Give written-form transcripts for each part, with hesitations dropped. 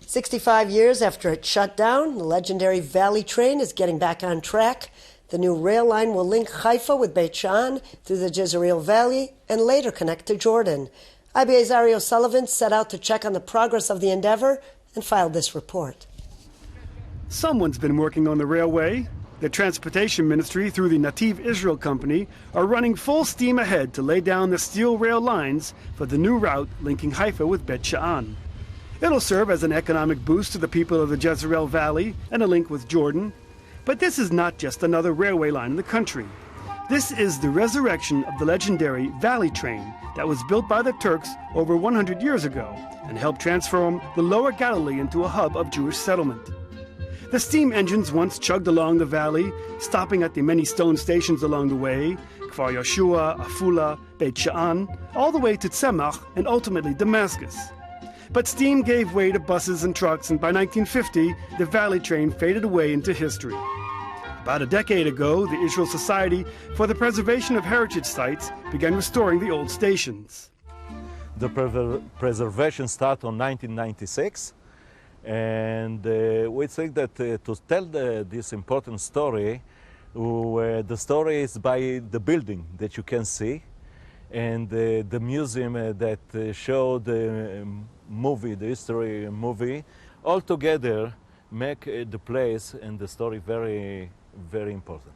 65 years after it shut down, the legendary Valley train is getting back on track. The new rail line will link Haifa with Beit Sha'an through the Jezreel Valley and later connect to Jordan. IBA's Ari O'Sullivan set out to check on the progress of the endeavor and filed this report. Someone's been working on the railway. The Transportation Ministry, through the Nativ Israel Company, are running full steam ahead to lay down the steel rail lines for the new route linking Haifa with Beit Sha'an. It'll serve as an economic boost to the people of the Jezreel Valley and a link with Jordan. But this is not just another railway line in the country. This is the resurrection of the legendary Valley train that was built by the Turks over 100 years ago and helped transform the Lower Galilee into a hub of Jewish settlement. The steam engines once chugged along the valley, stopping at the many stone stations along the way, Kfar Yoshua, Afula, Beit Sha'an, all the way to Tzemach and ultimately Damascus. But steam gave way to buses and trucks, and by 1950, the Valley train faded away into history. About a decade ago, the Israel Society for the Preservation of Heritage Sites began restoring the old stations. The preservation started in 1996. And we think that to tell this important story, the story is by the building that you can see, and the museum that showed the movie, the history movie, all together make the place and the story very, very important.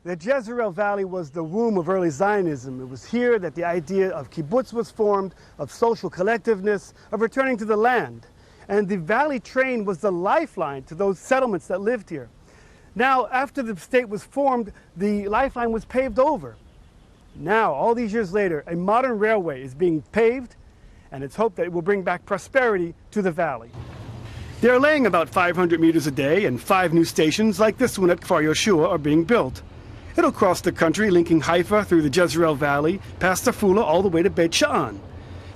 The Jezreel Valley was the womb of early Zionism. It was here that the idea of kibbutz was formed, of social collectiveness, of returning to the land. And the Valley train was the lifeline to those settlements that lived here. Now, after the state was formed, the lifeline was paved over. Now, all these years later, a modern railway is being paved, and it's hoped that it will bring back prosperity to the valley. They're laying about 500 meters a day, and 5 new stations like this one at Kfar Yoshua are being built. It'll cross the country, linking Haifa through the Jezreel Valley, past Afula, all the way to Beit Sha'an.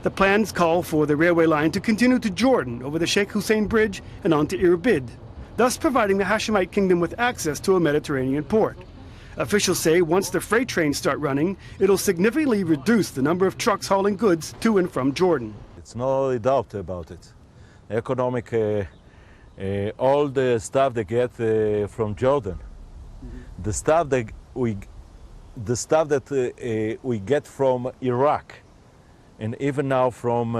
The plans call for the railway line to continue to Jordan over the Sheikh Hussein Bridge and on to Irbid, thus providing the Hashemite kingdom with access to a Mediterranean port. Officials say once the freight trains start running, it'll significantly reduce the number of trucks hauling goods to and from Jordan. It's no doubt about it. Economic, all the stuff they get from Jordan, the stuff that we get from Iraq, and even now from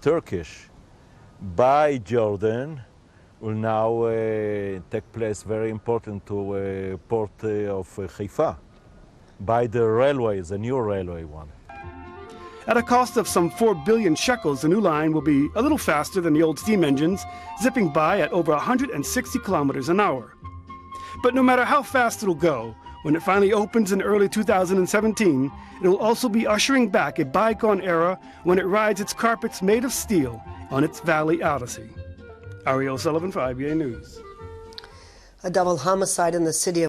Turkish, by Jordan, will now take place very important to port of Haifa, by the railway, the new railway one. At a cost of some 4 billion shekels, the new line will be a little faster than the old steam engines, zipping by at over 160 kilometers an hour. But no matter how fast it'll go, when it finally opens in early 2017, it will also be ushering back a bygone era when it rides its carpets made of steel on its Valley Odyssey. Ari O'Sullivan for IBA News. A double homicide in the city of